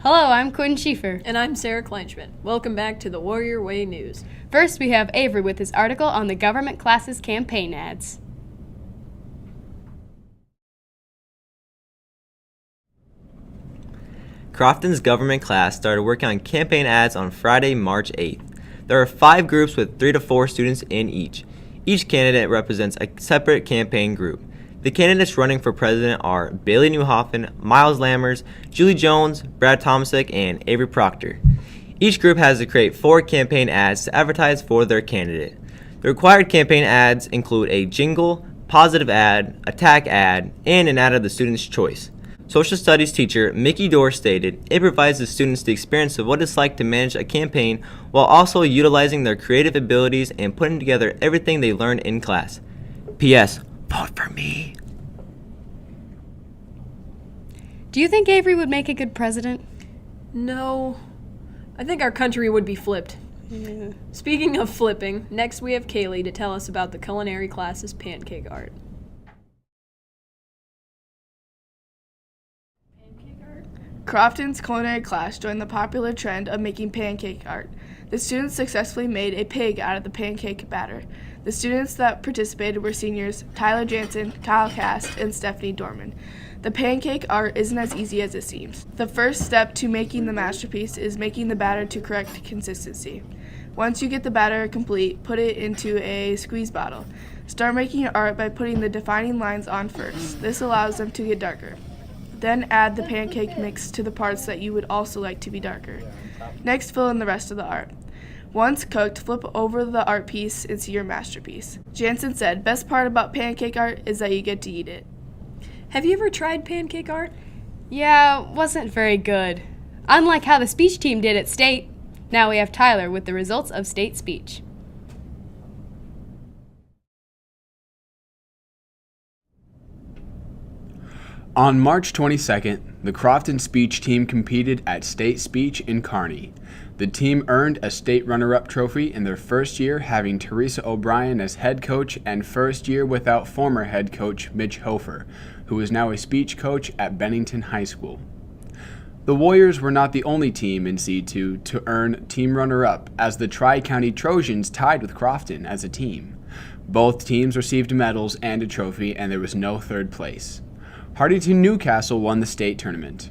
Hello, I'm Quinn Schieffer. And I'm Sarah Kleinschmidt. Welcome back to the Warrior Way News. First, we have Avery with his article on the government classes campaign ads. Crofton's government class started working on campaign ads on Friday, March 8th. There are 5 groups with 3 to 4 students in each. Each candidate represents a separate campaign group. The candidates running for president are Bailey Newhoffen, Miles Lammers, Julie Jones, Brad Tomasic, and Avery Proctor. Each group has to create 4 campaign ads to advertise for their candidate. The required campaign ads include a jingle, positive ad, attack ad, and an ad of the student's choice. Social studies teacher Mickey Dorr stated, "It provides the students the experience of what it's like to manage a campaign while also utilizing their creative abilities and putting together everything they learned in class. P.S. Vote for me." Do you think Avery would make a good president? No, I think our country would be flipped. Yeah. Speaking of flipping, next we have Kaylee to tell us about the culinary class's Pancake Art. Crofton's culinary class joined the popular trend of making pancake art. The students successfully made a pig out of the pancake batter. The students that participated were seniors Tyler Jansen, Kyle Cast, and Stephanie Dorman. The pancake art isn't as easy as it seems. The first step to making the masterpiece is making the batter to correct consistency. Once you get the batter complete, put it into a squeeze bottle. Start making your art by putting the defining lines on first. This allows them to get darker. Then add the pancake mix to the parts that you would also like to be darker. Next, fill in the rest of the art. Once cooked, flip over the art piece and see your masterpiece. Jansen said, "Best part about pancake art is that you get to eat it." Have you ever tried pancake art? Yeah, wasn't very good. Unlike how the speech team did at state. Now we have Tyler with the results of state speech. On March 22nd, the Crofton speech team competed at State Speech in Kearney. The team earned a state runner-up trophy in their first year, having Teresa O'Brien as head coach, and first year without former head coach Mitch Hofer, who is now a speech coach at Bennington High School. The Warriors were not the only team in C2 to earn team runner-up, as the Tri-County Trojans tied with Crofton as a team. Both teams received medals and a trophy, and there was no third place. Hardyton Newcastle won the state tournament.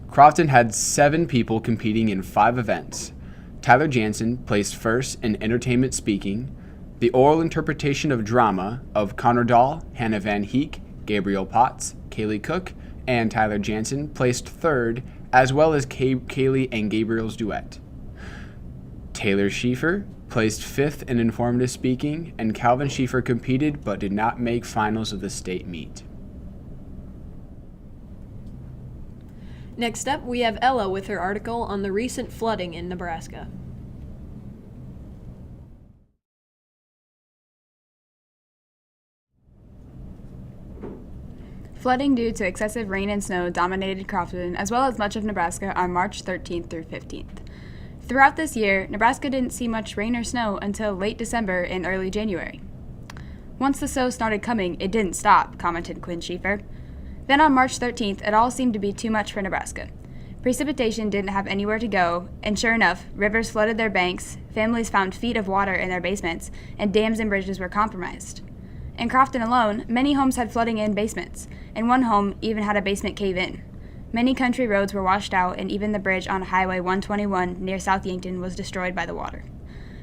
Crofton had 7 people competing in 5 events. Tyler Jansen placed first in entertainment speaking, the oral interpretation of drama of Connor Dahl, Hannah Van Heek, Gabriel Potts, Kaylee Cook, and Tyler Jansen placed third, as well as Kaylee and Gabriel's duet. Taylor Schieffer placed 5th in informative speaking, and Calvin Schieffer competed but did not make finals of the state meet. Next up, we have Ella with her article on the recent flooding in Nebraska. Flooding due to excessive rain and snow dominated Crofton as well as much of Nebraska on March 13th through 15th. Throughout this year, Nebraska didn't see much rain or snow until late December and early January. "Once the snow started coming, it didn't stop," commented Quinn Schieffer. Then on March 13th, it all seemed to be too much for Nebraska. Precipitation didn't have anywhere to go, and sure enough, rivers flooded their banks, families found feet of water in their basements, and dams and bridges were compromised. In Crofton alone, many homes had flooding in basements, and one home even had a basement cave in. Many country roads were washed out, and even the bridge on Highway 121 near South Yankton was destroyed by the water.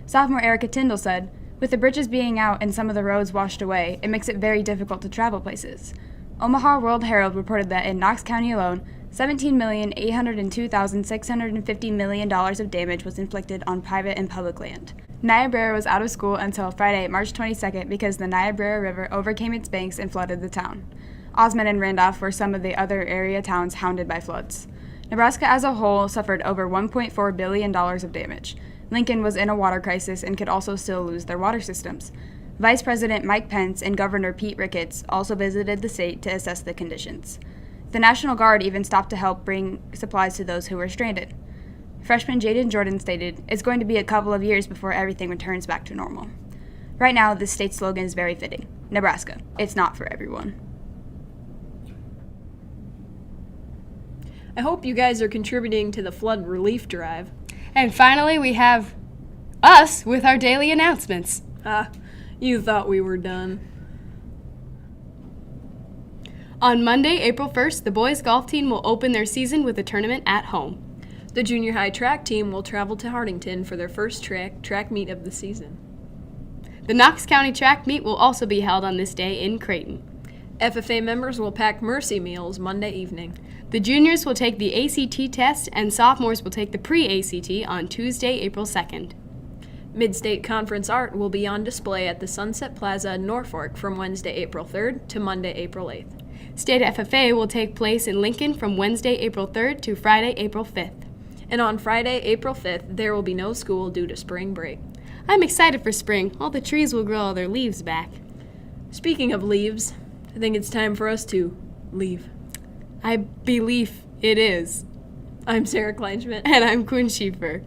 Sophomore Erica Tyndall said, "With the bridges being out and some of the roads washed away, it makes it very difficult to travel places." Omaha World Herald reported that in Knox County alone, $17,802,650 million of damage was inflicted on private and public land. Niobrara was out of school until Friday, March 22nd, because the Niobrara River overcame its banks and flooded the town. Osmond and Randolph were some of the other area towns hounded by floods. Nebraska as a whole suffered over $1.4 billion of damage. Lincoln was in a water crisis and could also still lose their water systems. Vice President Mike Pence and Governor Pete Ricketts also visited the state to assess the conditions. The National Guard even stopped to help bring supplies to those who were stranded. Freshman Jaden Jordan stated, "It's going to be a couple of years before everything returns back to normal." Right now, this state slogan is very fitting. Nebraska, it's not for everyone. I hope you guys are contributing to the flood relief drive. And finally, we have us with our daily announcements. You thought we were done. On Monday, April 1st, the boys golf team will open their season with a tournament at home. The junior high track team will travel to Hardington for their first track meet of the season. The Knox County track meet will also be held on this day in Creighton. FFA members will pack Mercy meals Monday evening. The juniors will take the ACT test and sophomores will take the pre-ACT on Tuesday, April 2nd. Mid-State Conference art will be on display at the Sunset Plaza in Norfolk from Wednesday, April 3rd to Monday, April 8th. State FFA will take place in Lincoln from Wednesday, April 3rd to Friday, April 5th. And on Friday, April 5th, there will be no school due to spring break. I'm excited for spring. All the trees will grow all their leaves back. Speaking of leaves, I think it's time for us to leave. I believe it is. I'm Sarah Kleinschmidt. And I'm Quinn Schiefer.